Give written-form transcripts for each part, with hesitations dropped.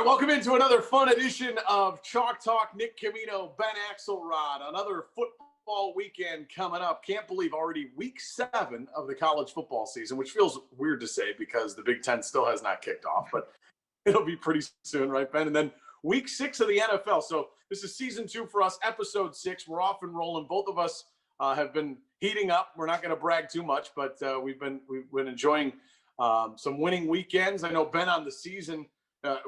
Welcome into another fun edition of Chalk Talk. Nick Camino, Ben Axelrod. Another football weekend coming up. Can't believe already week 7 of the college football season, which feels weird to say because the Big Ten still has not kicked off, but it'll be pretty soon, right, Ben? And then week 6 of the NFL. So this is season 2 for us, episode 6. We're off and rolling. Both of us have been heating up. We're not going to brag too much, but we've been enjoying some winning weekends. I know Ben on the season.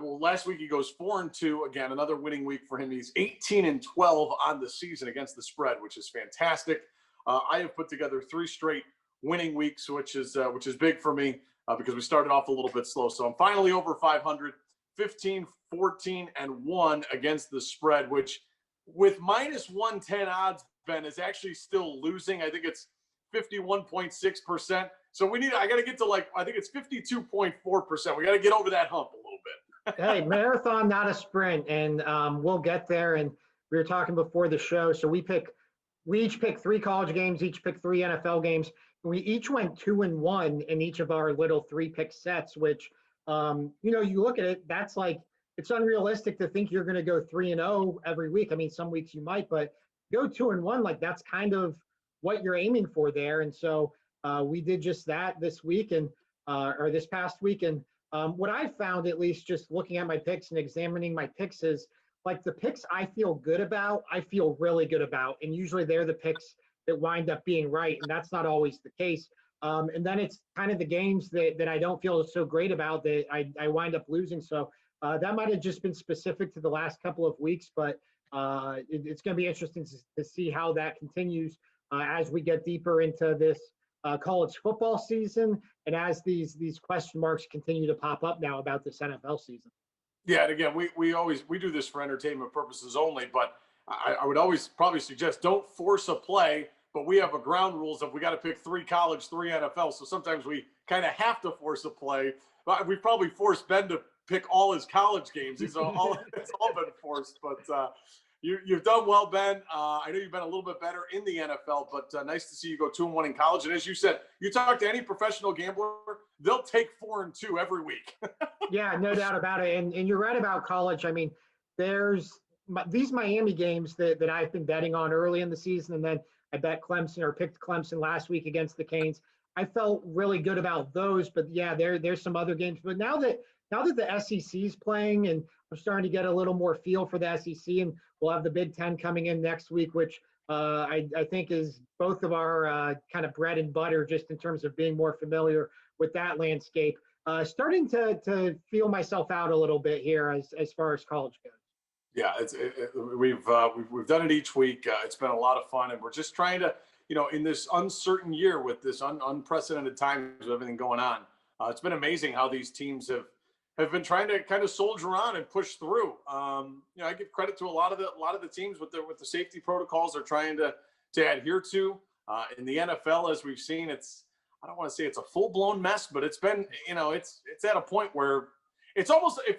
Last week he goes 4-2. Again, another winning week for him. He's 18-12 on the season against the spread, which is fantastic. I have put together 3 straight winning weeks, which is big for me because we started off a little bit slow. So I'm finally over 500, 15, 14, and 1 against the spread, which with minus 110 odds, Ben, is actually still losing. I think it's 51.6%. So I got to get to I think it's 52.4%. We got to get over that hump a little bit. Hey, marathon, not a sprint, and we'll get there. And we were talking before the show, so we each pick 3 college games, each pick 3 NFL games. We each went 2-1 in each of our little 3-pick sets, which you look at it, that's it's unrealistic to think you're going to go 3-0 every week. I mean, some weeks you might, but go 2-1, that's kind of what you're aiming for there. And so we did just that this week or this past week. And what I found, at least just looking at my picks and examining my picks, is the picks I feel good about, I feel really good about. And usually they're the picks that wind up being right. And that's not always the case. And then it's kind of the games that I don't feel so great about that I wind up losing. So that might have just been specific to the last couple of weeks, but it's going to be interesting to see how that continues as we get deeper into this college football season, and as these question marks continue to pop up now about this NFL season. Yeah, and again, we do this for entertainment purposes only, but I would always probably suggest don't force a play, but we have a ground rules of we got to pick 3 college, 3 NFL, so sometimes we kind of have to force a play. But we've probably forced Ben to pick all his college games. It's all been forced, but You've done well, Ben. I know you've been a little bit better in the NFL, but nice to see you go 2-1 in college. And as you said, you talk to any professional gambler, they'll take 4-2 every week. Yeah, no doubt about it. And you're right about college. I mean, there's these Miami games that I've been betting on early in the season, and then I bet Clemson or picked Clemson last week against the Canes. I felt really good about those, but yeah, there's some other games. But now that the SEC is playing, and I'm starting to get a little more feel for the SEC, and we'll have the Big Ten coming in next week, which I think is both of our kind of bread and butter, just in terms of being more familiar with that landscape. Starting to feel myself out a little bit here as far as college goes. Yeah, we've done it each week. It's been a lot of fun, and we're just trying to, in this uncertain year with this unprecedented times with everything going on. It's been amazing how these teams have been trying to kind of soldier on and push through. I give credit to a lot of the teams with the safety protocols they're trying to adhere to. In the NFL, as we've seen, I don't want to say it's a full-blown mess, but it's been, it's at a point where it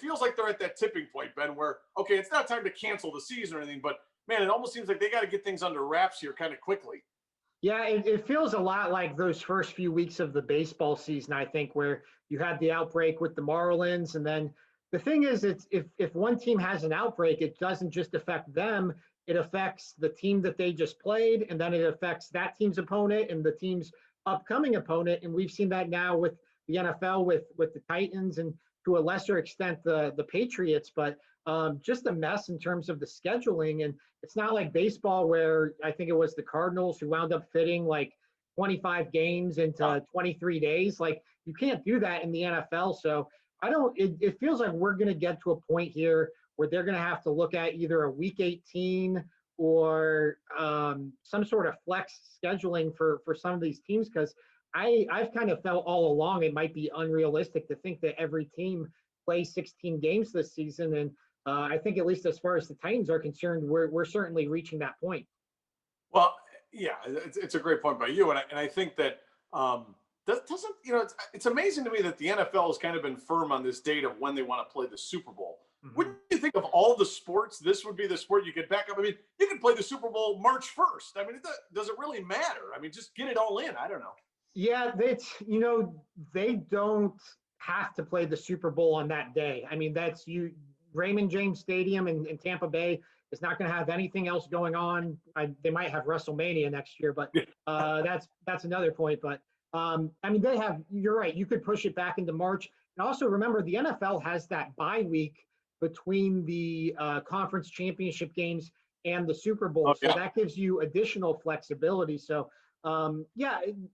feels like they're at that tipping point, Ben, where, okay, it's not time to cancel the season or anything, but man, it almost seems like they got to get things under wraps here kind of quickly. Yeah, it feels a lot like those first few weeks of the baseball season, I think, where you had the outbreak with the Marlins. And then the thing is, if one team has an outbreak, it doesn't just affect them. It affects the team that they just played, and then it affects that team's opponent and the team's upcoming opponent. And we've seen that now with the NFL, with the Titans, and to a lesser extent, the Patriots. But just a mess in terms of the scheduling. And it's not like baseball, where I think it was the Cardinals who wound up fitting 25 games into 23 days. You can't do that in the NFL. So it feels like we're going to get to a point here where they're going to have to look at either a week 18 or some sort of flex scheduling for some of these teams, because I've kind of felt all along it might be unrealistic to think that every team play 16 games this season. And I think at least as far as the Titans are concerned, we're certainly reaching that point. Well, yeah, it's a great point by you, and I think that doesn't it's amazing to me that the NFL has kind of been firm on this date of when they want to play the Super Bowl. Mm-hmm. Wouldn't you think of all the sports, this would be the sport you could back up? I mean, you could play the Super Bowl March 1st. I mean, does it really matter? I mean, just get it all in. I don't know. Yeah, they don't have to play the Super Bowl on that day. I mean, Raymond James Stadium in Tampa Bay is not going to have anything else going on. They might have WrestleMania next year, but that's another point. But I mean, you're right. You could push it back into March. And also remember, the NFL has that bye week between the conference championship games and the Super Bowl. So that gives you additional flexibility. So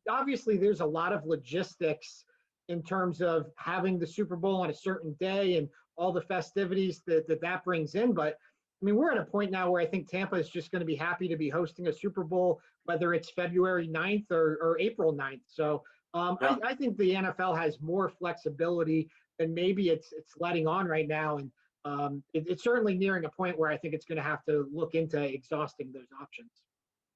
obviously there's a lot of logistics in terms of having the Super Bowl on a certain day and all the festivities that brings in. But I mean, we're at a point now where I think Tampa is just going to be happy to be hosting a Super Bowl, whether it's February 9th or April 9th. So I think the NFL has more flexibility than maybe it's letting on right now. And it's certainly nearing a point where I think it's going to have to look into exhausting those options.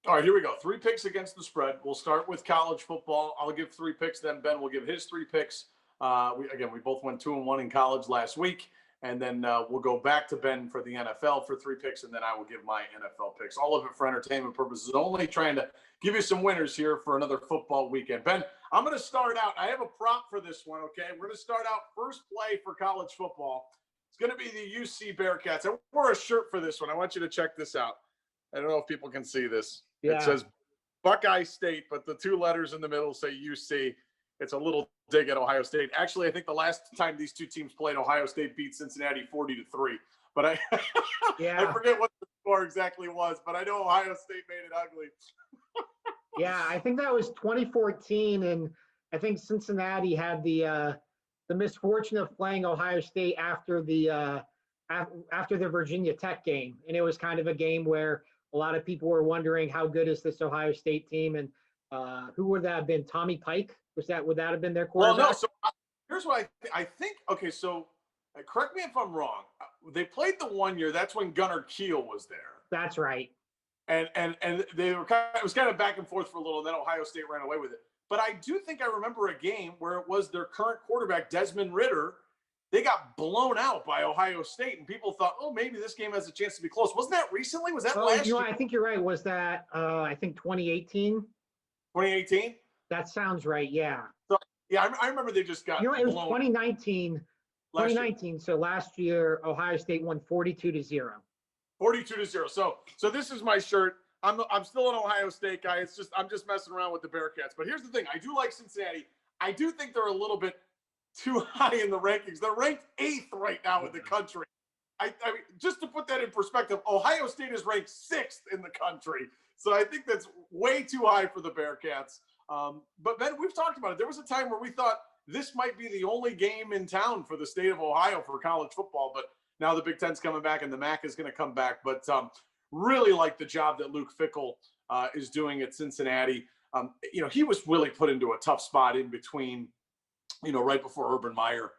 All right, here we go. 3 picks against the spread. We'll start with college football. I'll give 3 picks, then Ben will give his 3 picks. We both went 2-1 in college last week, and then we'll go back to Ben for the NFL for 3 picks, and then I will give my NFL picks. All of it for entertainment purposes, only trying to give you some winners here for another football weekend. Ben, I'm going to start out. I have a prop for this one, okay? We're going to start out first play for college football. It's going to be the UC Bearcats. I wore a shirt for this one. I want you to check this out. I don't know if people can see this. Yeah. It says Buckeye State, but the 2 letters in the middle say UC. It's a little dig at Ohio State. Actually, I think the last time these 2 teams played, Ohio State beat Cincinnati 40-3. But I forget what the score exactly was, but I know Ohio State made it ugly. Yeah, I think that was 2014, and I think Cincinnati had the misfortune of playing Ohio State after the Virginia Tech game, and it was kind of a game where a lot of people were wondering how good is this Ohio State team, and who would that have been? Tommy Pike? Would that have been their quarterback? Well, no. So here's what I think. Okay, so correct me if I'm wrong. They played the 1 year. That's when Gunnar Kiel was there. That's right. And they were it was kind of back and forth for a little, and then Ohio State ran away with it. But I do think I remember a game where it was their current quarterback, Desmond Ridder. They got blown out by Ohio State, and people thought, oh, maybe this game has a chance to be close. Wasn't that recently? Was that last year? I think you're right. Was that, I think, 2018? 2018? That sounds right, yeah. So, yeah, I remember they just got it was 2019. 2019, so last year, Ohio State won 42-0. 42-0. So this is my shirt. I'm still an Ohio State guy. I'm just messing around with the Bearcats. But here's the thing. I do like Cincinnati. I do think they're a little bit too high in the rankings. They're ranked 8th right now in the country. I mean, just to put that in perspective, Ohio State is ranked 6th in the country. So I think that's way too high for the Bearcats. But Ben, we've talked about it. There was a time where we thought this might be the only game in town for the state of Ohio for college football. But now the Big Ten's coming back and the MAC is going to come back. But really like the job that Luke Fickell is doing at Cincinnati. He was really put into a tough spot in between, right before Urban Meyer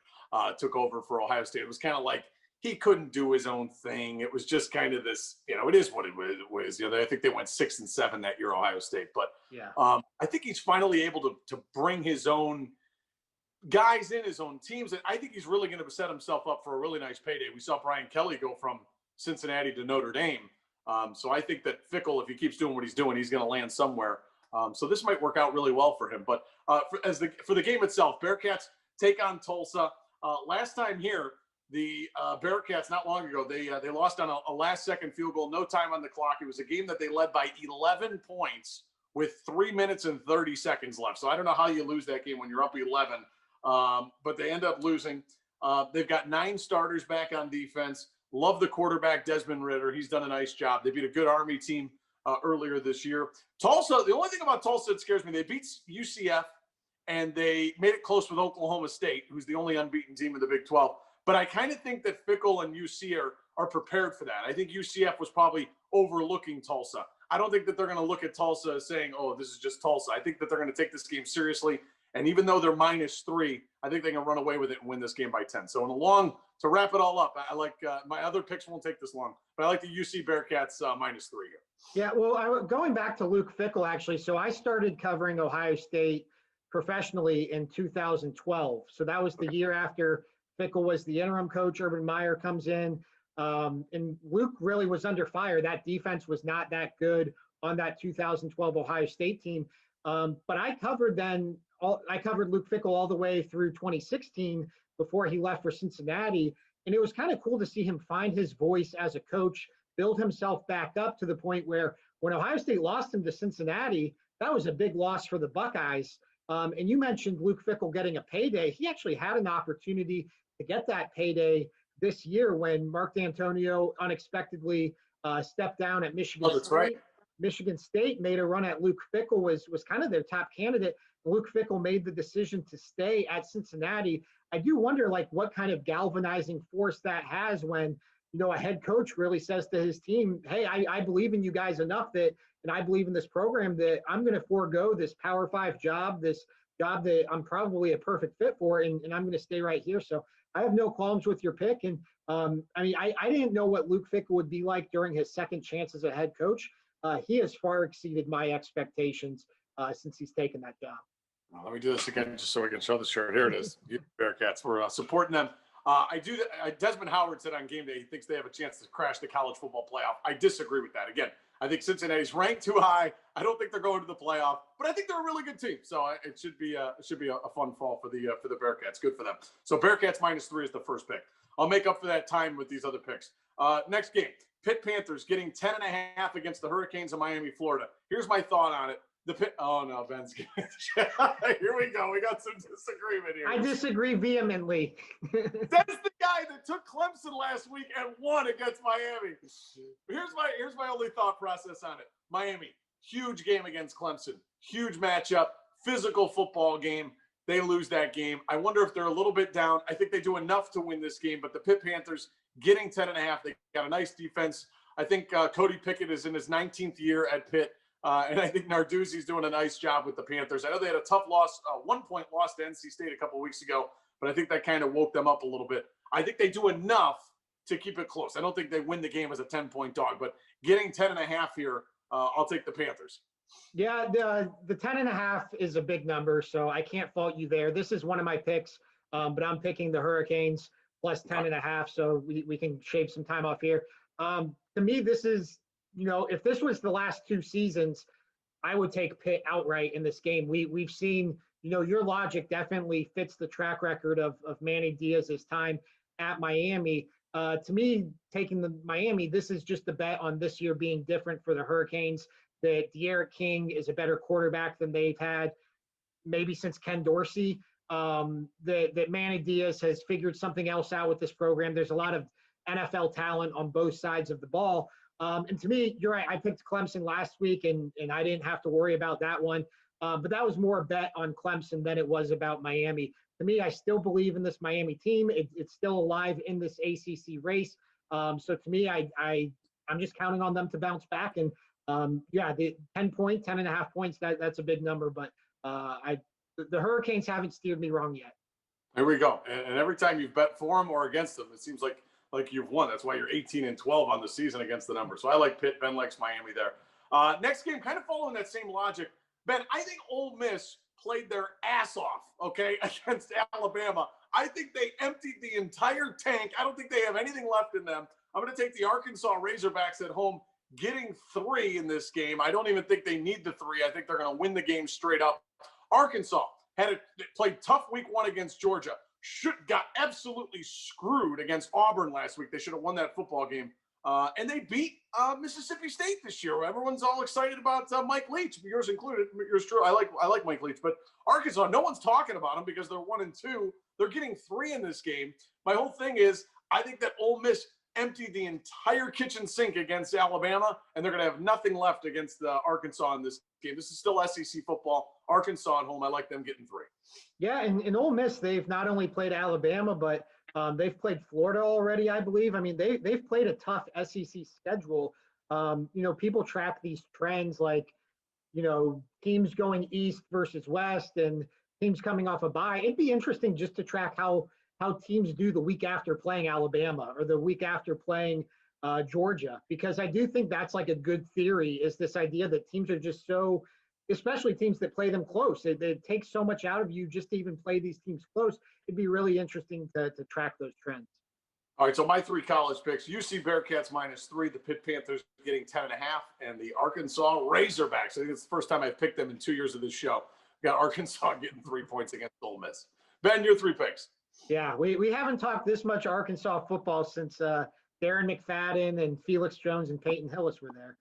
took over for Ohio State. It was kind of like he couldn't do his own thing. It was just kind of this, it is what it was. I think they went 6-7 that year, Ohio State. But yeah, I think he's finally able to bring his own guys in, his own teams. And I think he's really going to set himself up for a really nice payday. We saw Brian Kelly go from Cincinnati to Notre Dame. So I think that Fickell, if he keeps doing what he's doing, he's going to land somewhere. So this might work out really well for him. But for the game itself, Bearcats take on Tulsa. Last time here, the Bearcats, not long ago, they lost on a last-second field goal, no time on the clock. It was a game that they led by 11 points with 3 minutes and 30 seconds left. So I don't know how you lose that game when you're up 11, but they end up losing. They've got 9 starters back on defense. Love the quarterback, Desmond Ridder. He's done a nice job. They beat a good Army team earlier this year. Tulsa, the only thing about Tulsa that scares me, they beat UCF, and they made it close with Oklahoma State, who's the only unbeaten team in the Big 12. But I kind of think that Fickell and UC are prepared for that. I think UCF was probably overlooking Tulsa. I don't think that they're going to look at Tulsa as saying, oh, this is just Tulsa. I think that they're going to take this game seriously. And even though they're -3, I think they can run away with it and win this game by 10. So to wrap it all up, I like my other picks won't take this long, but I like the UC Bearcats -3 here. Yeah, well, going back to Luke Fickell, actually. So I started covering Ohio State professionally in 2012. So that was the year after Fickell was the interim coach. Urban Meyer comes in, and Luke really was under fire. That defense was not that good on that 2012 Ohio State team. But I covered Luke Fickell all the way through 2016 before he left for Cincinnati. And it was kind of cool to see him find his voice as a coach, build himself back up to the point where when Ohio State lost him to Cincinnati, that was a big loss for the Buckeyes. And you mentioned Luke Fickell getting a payday. He actually had an opportunity to get that payday this year when Mark D'Antonio unexpectedly stepped down at Michigan State. Right. Michigan State made a run at Luke Fickell, was kind of their top candidate. Luke Fickell made the decision to stay at Cincinnati. I do wonder, like, what kind of galvanizing force that has when, a head coach really says to his team, hey, I believe in you guys enough and I believe in this program that I'm going to forego this Power 5 job, this job that I'm probably a perfect fit for, and I'm going to stay right here. So I have no qualms with your pick. And I didn't know what Luke Fickell would be like during his second chance as a head coach. He has far exceeded my expectations since he's taken that job. Well, let me do this again just so we can show the shirt. Here it is. Bearcats. We're supporting them. Desmond Howard said on game day he thinks they have a chance to crash the college football playoff. I disagree with that. Again, I think Cincinnati's ranked too high. I don't think they're going to the playoff, but I think they're a really good team. So it should be a fun fall for the Bearcats. Good for them. So Bearcats -3 is the first pick. I'll make up for that time with these other picks. Next game, Pitt Panthers getting 10.5 against the Hurricanes of Miami, Florida. Here's my thought on it. Oh no, Ben's here we go. We got some disagreement here. I disagree vehemently. That's the guy that took Clemson last week and won against Miami. Here's my only thought process on it. Miami, huge game against Clemson. Huge matchup, physical football game. They lose that game. I wonder if they're a little bit down. I think they do enough to win this game, but the Pitt Panthers getting 10.5, they got a nice defense. I think Cody Pickett is in his 19th year at Pitt. And I think Narduzzi's doing a nice job with the Panthers. I know they had a tough loss, 1-point loss to NC State a couple of weeks ago, but I think that kind of woke them up a little bit. I think they do enough to keep it close. I don't think they win the game as a 10-point dog, but getting 10.5 here, I'll take the Panthers. Yeah, the 10.5 is a big number, so I can't fault you there. This is one of my picks, but I'm picking the Hurricanes plus 10.5, so we can shave some time off here. To me, this is, if this was the last two seasons, I would take Pitt outright in this game. We've seen, your logic definitely fits the track record of Manny Diaz's time at Miami. To me, taking the Miami, this is just a bet on this year being different for the Hurricanes, that De'Aaron King is a better quarterback than they've had maybe since Ken Dorsey, that Manny Diaz has figured something else out with this program. There's a lot of NFL talent on both sides of the ball. And to me, you're right. I picked Clemson last week, and I didn't have to worry about that one. But that was more a bet on Clemson than it was about Miami. To me, I still believe in this Miami team. It's still alive in this ACC race. So to me, I'm just counting on them to bounce back. And the 10.5 points, that's a big number. But the Hurricanes haven't steered me wrong yet. Here we go. And every time you've bet for them or against them, it seems like you've won. That's why you're 18-12 on the season against the number. So I like Pitt. Ben likes Miami there. Next game, kind of following that same logic. Ben, I think Ole Miss played their ass off, okay, against Alabama. I think they emptied the entire tank. I don't think they have anything left in them. I'm going to take the Arkansas Razorbacks at home, getting 3 in this game. I don't even think they need the 3. I think they're going to win the game straight up. Arkansas played tough week 1 against Georgia. Got absolutely screwed against Auburn last week. They should have won that football game. And they beat Mississippi State this year. Everyone's all excited about Mike Leach, yours included. Yours true. I like Mike Leach, but Arkansas, no one's talking about them because they're 1-2. They're getting 3 in this game. My whole thing is, I think that Ole Miss emptied the entire kitchen sink against Alabama, and they're going to have nothing left against Arkansas in this game. This is still SEC football. Arkansas at home. I like them getting 3. Yeah, and Ole Miss, they've not only played Alabama, but they've played Florida already, I believe. I mean, they've played a tough SEC schedule. People track these trends like, teams going east versus west, and teams coming off a bye. It'd be interesting just to track how teams do the week after playing Alabama or the week after playing Georgia, because I do think that's like a good theory, is this idea that teams are just so, especially teams that play them close, it takes so much out of you just to even play these teams close. It'd be really interesting to track those trends. All right, so my 3 college picks: UC Bearcats -3, the Pitt Panthers getting 10.5, and the Arkansas Razorbacks. I think it's the first time I've picked them in 2 years of this show. Got Arkansas getting 3 points against Ole Miss. Ben, your 3 picks. Yeah, we haven't talked this much Arkansas football since Darren McFadden and Felix Jones and Peyton Hillis were there.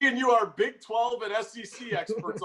And you are Big 12 and SEC experts.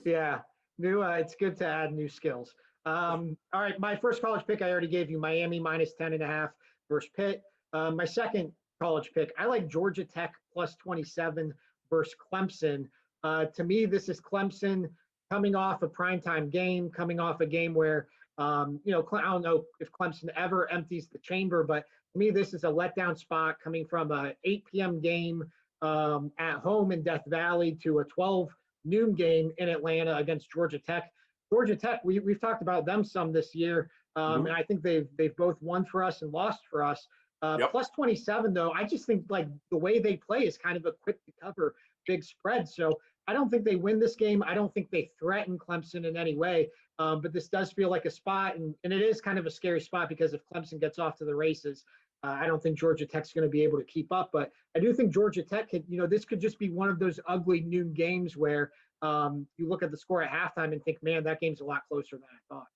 Yeah, it's good to add new skills. All right, my first college pick, I already gave you, Miami -10.5 versus Pitt. My second college pick, I like Georgia Tech +27 versus Clemson. To me, this is Clemson coming off a primetime game, coming off a game where, I don't know if Clemson ever empties the chamber, but to me, this is a letdown spot coming from a 8 p.m. game at home in Death Valley to a 12 noon game in Atlanta against Georgia Tech. Georgia Tech, we've talked about them some this year, and I think they've both won for us and lost for us. Yep. +27, though, I just think like the way they play is kind of equipped to cover big spreads. So I don't think they win this game. I don't think they threaten Clemson in any way. But this does feel like a spot, and it is kind of a scary spot because if Clemson gets off to the races, I don't think Georgia Tech's going to be able to keep up. But I do think Georgia Tech could, this could just be one of those ugly noon games where you look at the score at halftime and think, man, that game's a lot closer than I thought.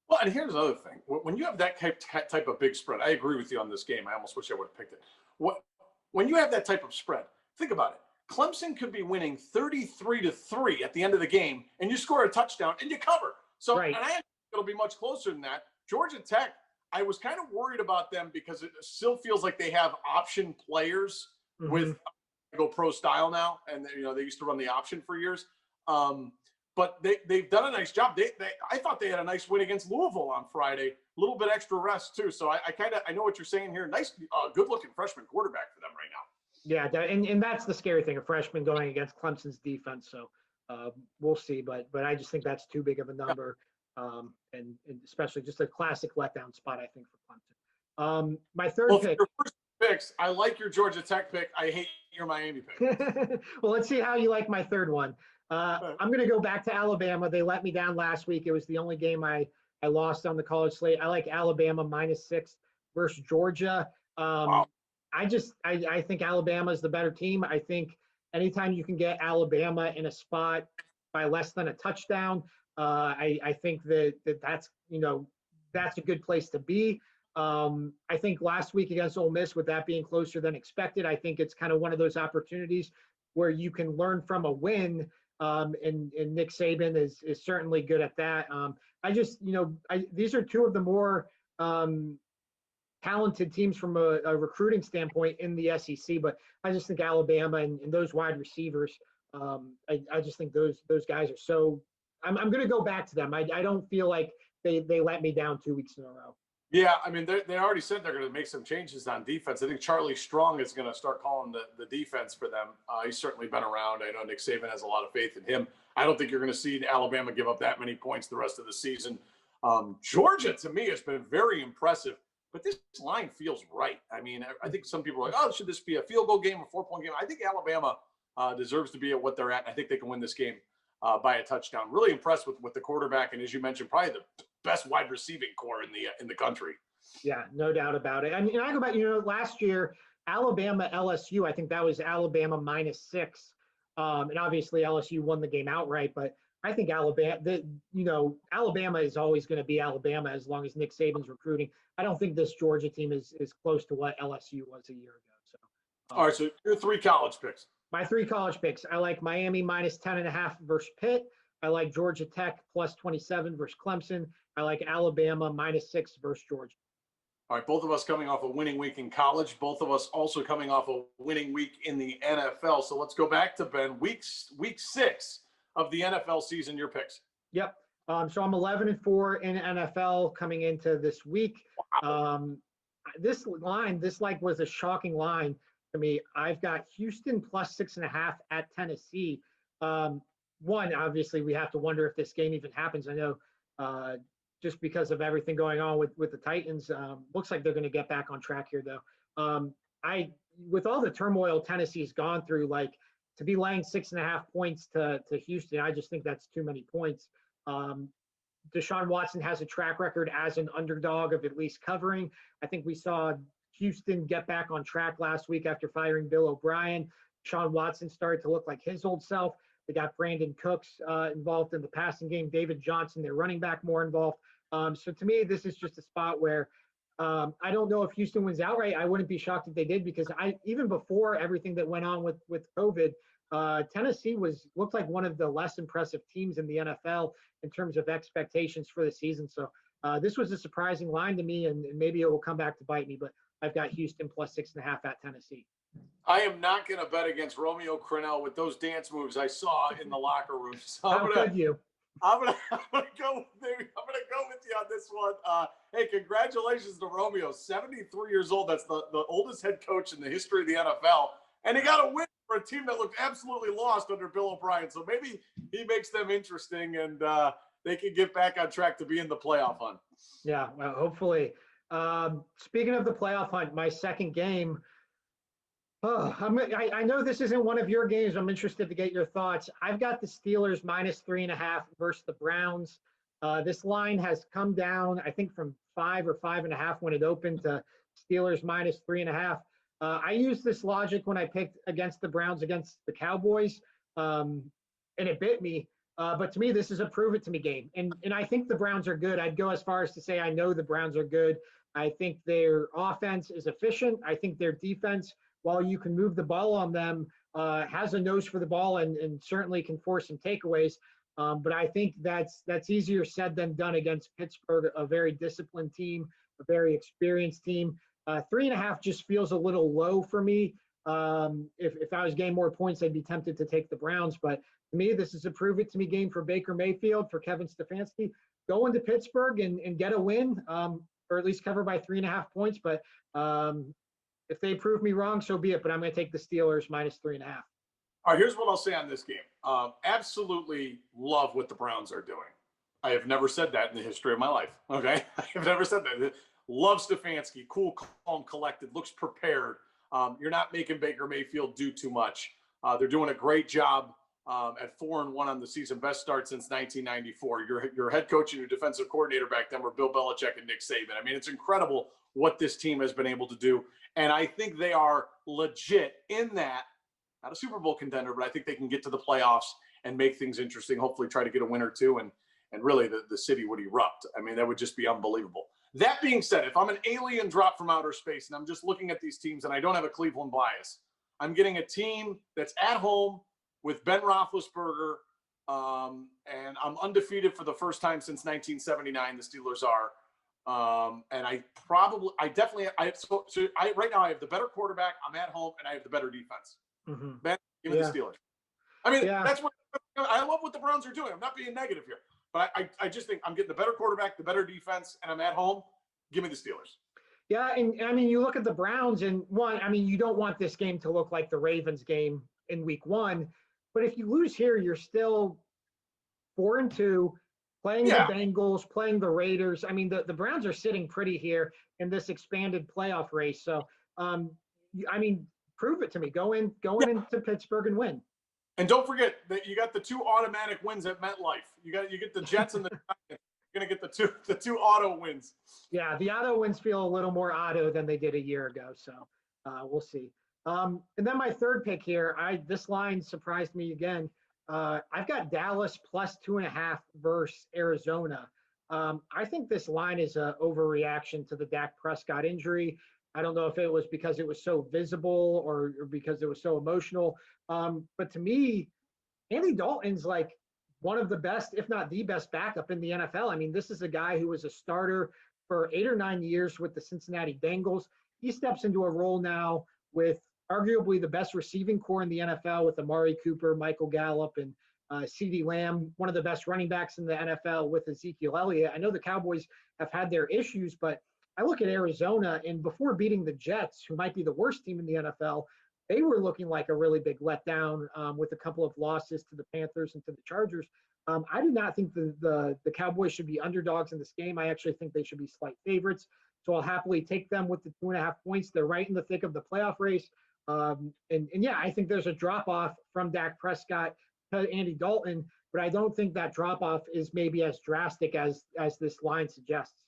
Well, and here's another thing. When you have that type of big spread, I agree with you on this game. I almost wish I would have picked it. When you have that type of spread, think about it. Clemson could be winning 33-3 at the end of the game, and you score a touchdown and you cover. So, right. And I think it'll be much closer than that. Georgia Tech, I was kind of worried about them because it still feels like they have option players with go pro style now, and they used to run the option for years. But they've done a nice job. I thought they had a nice win against Louisville on Friday. A little bit extra rest too. So I know what you're saying here. Nice, good looking freshman quarterback for them right now. Yeah, and that's the scary thing, a freshman going against Clemson's defense. So we'll see, but I just think that's too big of a number, and especially just a classic letdown spot, I think, for Clemson. My third pick. Your first picks, I like your Georgia Tech pick. I hate your Miami pick. Well, let's see how you like my third one. I'm going to go back to Alabama. They let me down last week. It was the only game I lost on the college slate. I like Alabama -6 versus Georgia. Wow. I think Alabama is the better team. I think anytime you can get Alabama in a spot by less than a touchdown, I think that's a good place to be. I think last week against Ole Miss, with that being closer than expected, I think it's kind of one of those opportunities where you can learn from a win. And Nick Saban is certainly good at that. These are two of the more talented teams from a recruiting standpoint in the SEC, but I just think Alabama and those wide receivers, I just think those guys are so. I'm going to go back to them. I don't feel like they let me down 2 weeks in a row. Yeah, I mean, they already said they're going to make some changes on defense. I think Charlie Strong is going to start calling the defense for them. He's certainly been around. I know Nick Saban has a lot of faith in him. I don't think you're going to see Alabama give up that many points the rest of the season. Georgia, to me, has been very impressive, but this line feels right. I mean, I think some people are like, oh, should this be a field goal game, a 4-point game? I think Alabama deserves to be at what they're at. I think they can win this game by a touchdown. Really impressed with the quarterback, and as you mentioned, probably the best wide receiving core in the country. Yeah, no doubt about it. I mean, I go back, last year, Alabama, LSU, I think that was Alabama -6. And obviously LSU won the game outright, but I think Alabama is always going to be Alabama as long as Nick Saban's recruiting. I don't think this Georgia team is close to what LSU was a year ago. So, all right, so your 3 college picks. My 3 college picks. I like Miami -10.5 versus Pitt. I like Georgia Tech +27 versus Clemson. I like Alabama -6 versus Georgia. All right, both of us coming off a winning week in college. Both of us also coming off a winning week in the NFL. So let's go back to Ben. Week 6 of the NFL season. Your picks. Yep. So I'm 11-4 in NFL coming into this week. Wow. This was a shocking line to me. I've got Houston +6.5 at Tennessee. one, obviously, we have to wonder if this game even happens. I know just because of everything going on with the Titans, looks like they're going to get back on track here, though. With all the turmoil Tennessee's gone through, like to be laying 6.5 points to Houston, I just think that's too many points. Deshaun Watson has a track record as an underdog of at least covering. I think we saw Houston get back on track last week after firing Bill O'Brien. Deshaun Watson started to look like his old self. They got Brandon Cooks involved in the passing game. David Johnson, their running back, more involved. So to me, this is just a spot where I don't know if Houston wins outright. I wouldn't be shocked if they did, because even before everything that went on with COVID, Tennessee looked like one of the less impressive teams in the NFL in terms of expectations for the season. So this was a surprising line to me, and maybe it will come back to bite me. But I've got Houston plus 6.5 at Tennessee. I am not going to bet against Romeo Crennel with those dance moves I saw in the locker room. So How could you? I'm gonna go with you on this one. Hey, congratulations to Romeo, 73 years old. That's the oldest head coach in the history of the NFL, and he got a win for a team that looked absolutely lost under Bill O'Brien. So maybe he makes them interesting, and they can get back on track to be in the playoff hunt. Yeah, well, hopefully. Speaking of the playoff hunt, my second game. Oh, I know this isn't one of your games. I'm interested to get your thoughts. I've got the Steelers minus 3.5 versus the Browns. This line has come down, I think, from 5 or 5.5 when it opened to Steelers minus 3.5. I used this logic when I picked against the Browns against the Cowboys, and it bit me. But to me, this is a prove it to me game. And I think the Browns are good. I'd go as far as to say I know the Browns are good. I think their offense is efficient. I think their defense, while you can move the ball on them, has a nose for the ball and certainly can force some takeaways. But I think that's easier said than done against Pittsburgh, a very disciplined team, a very experienced team. 3.5 just feels a little low for me. If I was getting more points, I'd be tempted to take the Browns. But to me, this is a prove it to me game for Baker Mayfield, for Kevin Stefanski. Go into Pittsburgh and get a win, or at least cover by 3.5 points. But if they prove me wrong, so be it. But I'm going to take the Steelers minus 3.5. All right, here's what I'll say on this game. Absolutely love what the Browns are doing. I have never said that in the history of my life. Okay, I have never said that. Love Stefanski, cool, calm, collected, looks prepared. You're not making Baker Mayfield do too much. They're doing a great job at 4-1 on the season, best start since 1994. Your head coach and your defensive coordinator back then were Bill Belichick and Nick Saban. I mean, it's incredible what this team has been able to do. And I think they are legit in that, not a Super Bowl contender, but I think they can get to the playoffs and make things interesting, hopefully try to get a win or two, and really the city would erupt. I mean, that would just be unbelievable. That being said, if I'm an alien drop from outer space and I'm just looking at these teams and I don't have a Cleveland bias, I'm getting a team that's at home with Ben Roethlisberger, and I'm undefeated for the first time since 1979, the Steelers are. And right now I have the better quarterback. I'm at home and I have the better defense. Mm-hmm. Ben, give me the Steelers. I mean, that's what I love what the Browns are doing. I'm not being negative here, but I just think I'm getting the better quarterback, the better defense, and I'm at home. Give me the Steelers. Yeah. And I mean, you look at the Browns and you don't want this game to look like the Ravens game in week 1, but if you lose here, you're still 4-2. Playing the Bengals, playing the Raiders. I mean, the Browns are sitting pretty here in this expanded playoff race. So, I mean, prove it to me. Go into Pittsburgh and win. And don't forget that you got the 2 automatic wins at MetLife. You get the Jets and the Giants. You're gonna get the two auto wins. Yeah, the auto wins feel a little more auto than they did a year ago. So we'll see. And then my third pick here, this line surprised me again. I've got Dallas plus 2.5 versus Arizona. I think this line is an overreaction to the Dak Prescott injury. I don't know if it was because it was so visible or because it was so emotional. But to me, Andy Dalton's like one of the best, if not the best backup in the NFL. I mean, this is a guy who was a starter for 8 or 9 years with the Cincinnati Bengals. He steps into a role now with arguably the best receiving core in the NFL with Amari Cooper, Michael Gallup, and CeeDee Lamb, one of the best running backs in the NFL with Ezekiel Elliott. I know the Cowboys have had their issues, but I look at Arizona, and before beating the Jets, who might be the worst team in the NFL, they were looking like a really big letdown with a couple of losses to the Panthers and to the Chargers. I do not think the Cowboys should be underdogs in this game. I actually think they should be slight favorites. So I'll happily take them with the 2.5 points. They're right in the thick of the playoff race. And yeah, I think there's a drop off from Dak Prescott to Andy Dalton, but I don't think that drop off is maybe as drastic as this line suggests.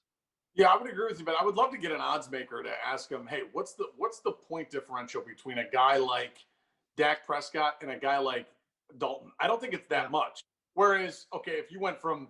Yeah, I would agree with you, but I would love to get an odds maker to ask him, hey, what's the point differential between a guy like Dak Prescott and a guy like Dalton? I don't think it's that much. Whereas, okay, if you went from,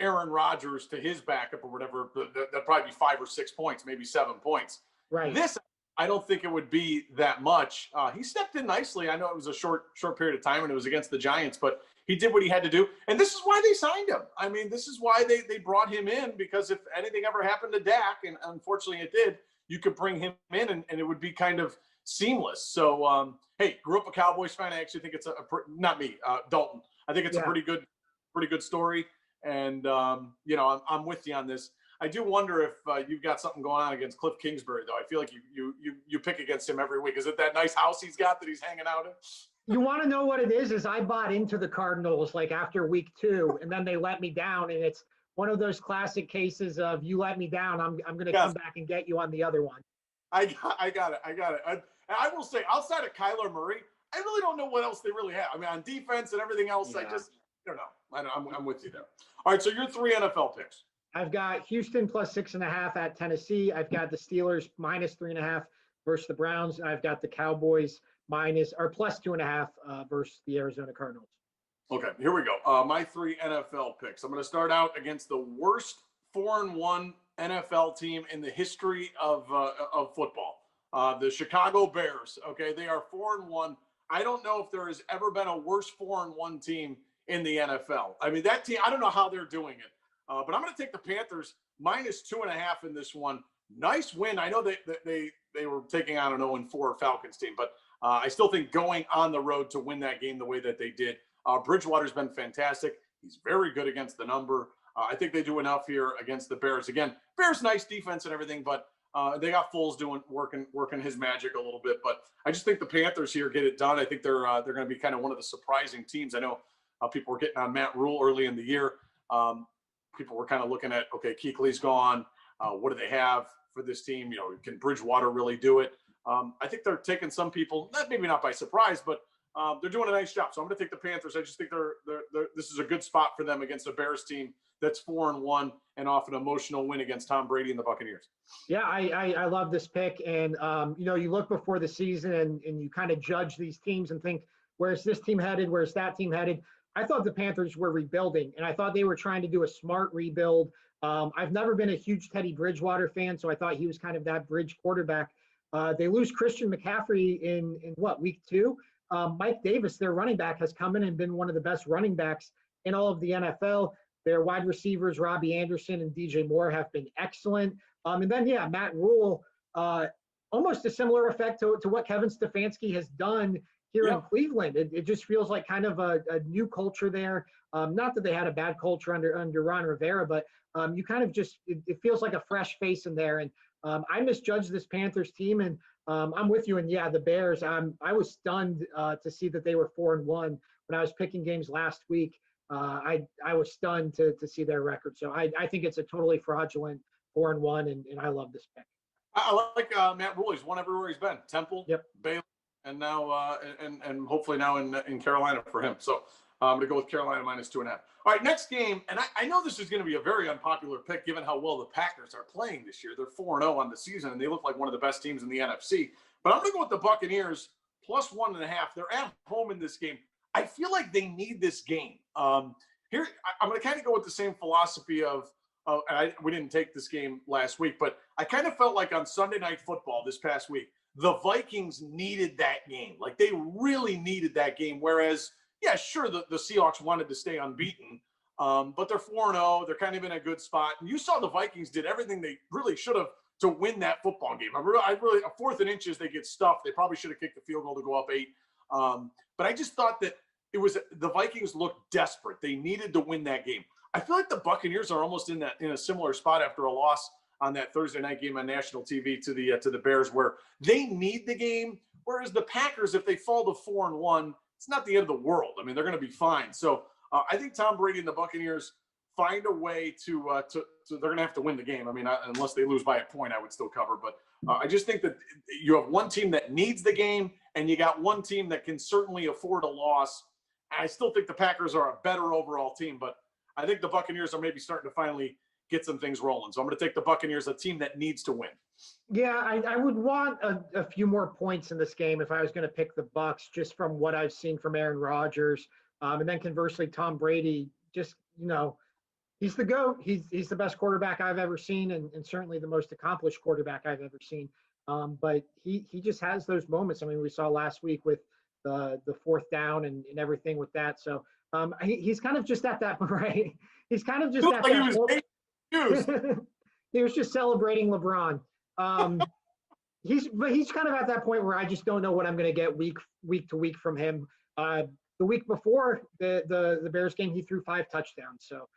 Aaron Rodgers to his backup or whatever, that'd probably be 5 or 6 points, maybe 7 points. Right. This, I don't think it would be that much. He stepped in nicely. I know it was a short period of time and it was against the Giants, but he did what he had to do. And this is why they signed him. I mean, this is why they brought him in, because if anything ever happened to Dak, and unfortunately it did, you could bring him in and it would be kind of seamless. So, hey, grew up a Cowboys fan. I actually think it's not me, Dalton. I think it's a pretty good story. And, I'm with you on this. I do wonder if you've got something going on against Cliff Kingsbury, though. I feel like you pick against him every week. Is it that nice house he's got that he's hanging out in? You want to know what it is I bought into the Cardinals like after week 2, and then they let me down. And it's one of those classic cases of you let me down, I'm going to come back and get you on the other one. I got it. I will say, outside of Kyler Murray, I really don't know what else they really have. I mean, on defense and everything else, I don't know. I'm with you there. All right, so your 3 NFL picks. I've got Houston plus 6.5 at Tennessee. I've got the Steelers minus 3.5 versus the Browns. And I've got the Cowboys plus 2.5 versus the Arizona Cardinals. Okay, here we go. My 3 NFL picks. I'm going to start out against the worst 4-1 NFL team in the history of football. The Chicago Bears. Okay, they are 4-1. I don't know if there has ever been a worse 4-1 team in the NFL. I mean, that team, I don't know how they're doing it. But I'm going to take the Panthers minus 2.5 in this one. Nice win. I know they were taking on an 0-4 Falcons team, but I still think going on the road to win that game the way that they did. Bridgewater's been fantastic. He's very good against the number. I think they do enough here against the Bears. Again, Bears nice defense and everything, but they got Foles working his magic a little bit. But I just think the Panthers here get it done. I think they're going to be kind of one of the surprising teams. I know people were getting on Matt Rule early in the year. People were kind of looking at, okay, Kuechly's gone. What do they have for this team? Can Bridgewater really do it? I think they're taking some people, maybe not by surprise, but they're doing a nice job. So I'm going to take the Panthers. I just think this is a good spot for them against a Bears team that's 4-1 and off an emotional win against Tom Brady and the Buccaneers. Yeah, I love this pick. And, you look before the season and you kind of judge these teams and think, where's this team headed? Where's that team headed? I thought the Panthers were rebuilding, and I thought they were trying to do a smart rebuild. I've never been a huge Teddy Bridgewater fan, so I thought he was kind of that bridge quarterback. They lose Christian McCaffrey in week 2? Mike Davis, their running back, has come in and been one of the best running backs in all of the NFL. Their wide receivers, Robbie Anderson and DJ Moore, have been excellent. And then, Matt Rule, almost a similar effect to what Kevin Stefanski has done here in Cleveland. It just feels like kind of a new culture there. Not that they had a bad culture under Ron Rivera, but you kind of just, it feels like a fresh face in there. And I misjudged this Panthers team, and I'm with you. And the Bears, I was stunned to see that they were 4-1 when I was picking games last week. I was stunned to see their record. So I think it's a totally fraudulent 4-1, and I love this pick. I like Matt Rule. He's won everywhere he's been. Temple, Baylor, and now and hopefully now in Carolina for him. So I'm going to go with Carolina minus 2.5. All right, next game, and I know this is going to be a very unpopular pick given how well the Packers are playing this year. They're 4-0 on the season, and they look like one of the best teams in the NFC. But I'm going to go with the Buccaneers plus 1.5. They're at home in this game. I feel like they need this game. Here, I'm going to kind of go with the same philosophy of we didn't take this game last week, but I kind of felt like on Sunday Night Football this past week, the Vikings needed that game. Like, they really needed that game, whereas – yeah, sure, the Seahawks wanted to stay unbeaten, but they're 4-0. They're kind of in a good spot. And you saw the Vikings did everything they really should have to win that football game. I really, a 4th and inches, they get stuffed. They probably should have kicked the field goal to go up 8. But I just thought that the Vikings looked desperate. They needed to win that game. I feel like the Buccaneers are almost in a similar spot after a loss on that Thursday night game on national TV to the Bears, where they need the game, Whereas the Packers, if they fall to 4-1, it's not the end of the world. I mean, they're going to be fine. So I think Tom Brady and the Buccaneers find a way to they're going to have to win the game. I mean, unless they lose by a point, I would still cover. But I just think that you have one team that needs the game, and you got one team that can certainly afford a loss. I still think the Packers are a better overall team, but I think the Buccaneers are maybe starting to finally get some things rolling. So I'm going to take the Buccaneers, a team that needs to win. Yeah, I would want a few more points in this game if I was going to pick the Bucs, just from what I've seen from Aaron Rodgers. And then conversely, Tom Brady, just, he's the GOAT. He's the best quarterback I've ever seen, and certainly the most accomplished quarterback I've ever seen. But he just has those moments. I mean, we saw last week with the fourth down and everything with that. So he's kind of just at that, right? He's kind of just at that. He was just celebrating LeBron. He's kind of at that point where I just don't know what I'm going to get week to week from him. The week before the Bears game, he threw 5 touchdowns. So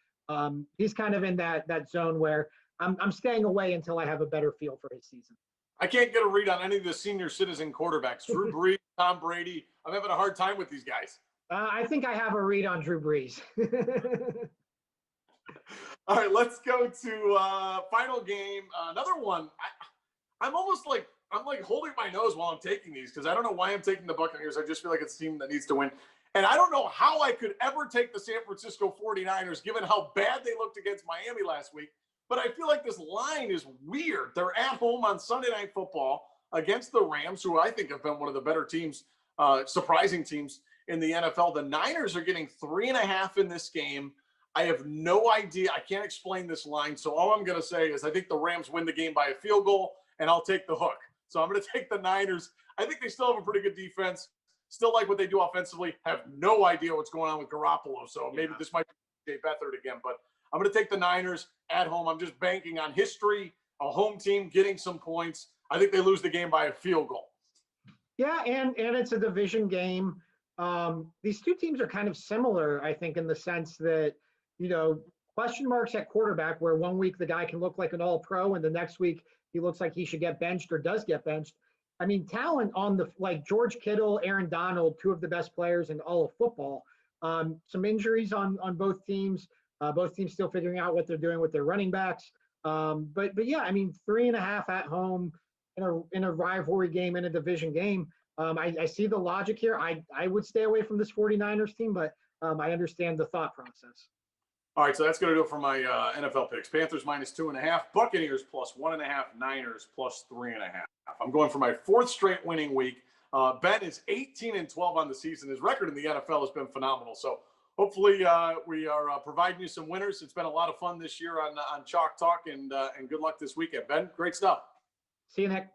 he's kind of in that zone where I'm staying away until I have a better feel for his season. I can't get a read on any of the senior citizen quarterbacks. Drew Brees, Tom Brady. I'm having a hard time with these guys. I think I have a read on Drew Brees. All right, let's go to final game. Another one. I'm like holding my nose while I'm taking these because I don't know why I'm taking the Buccaneers. I just feel like it's a team that needs to win. And I don't know how I could ever take the San Francisco 49ers given how bad they looked against Miami last week. But I feel like this line is weird. They're at home on Sunday Night Football against the Rams, who I think have been one of the better teams, surprising teams in the NFL. The Niners are getting 3.5 in this game. I have no idea. I can't explain this line. So all I'm going to say is I think the Rams win the game by a field goal, and I'll take the hook. So I'm going to take the Niners. I think they still have a pretty good defense. Still like what they do offensively. Have no idea what's going on with Garoppolo. So maybe this might be Jay Beathard again. But I'm going to take the Niners at home. I'm just banking on history, a home team getting some points. I think they lose the game by a field goal. Yeah, and it's a division game. These two teams are kind of similar, I think, in the sense that, question marks at quarterback, where one week the guy can look like an all-pro and the next week he looks like he should get benched or does get benched. I mean, talent on like George Kittle, Aaron Donald, 2 of the best players in all of football. Some injuries on both teams. Both teams still figuring out what they're doing with their running backs. But yeah, I mean, 3.5 at home in a rivalry game, in a division game. I see the logic here. I would stay away from this 49ers team, but I understand the thought process. All right, so that's going to do it for my NFL picks. Panthers -2.5, Buccaneers +1.5, Niners +3.5. I'm going for my 4th straight winning week. Ben is 18-12 on the season. His record in the NFL has been phenomenal. So hopefully we are providing you some winners. It's been a lot of fun this year on Chalk Talk, and good luck this weekend. Ben, great stuff. See you, Nick.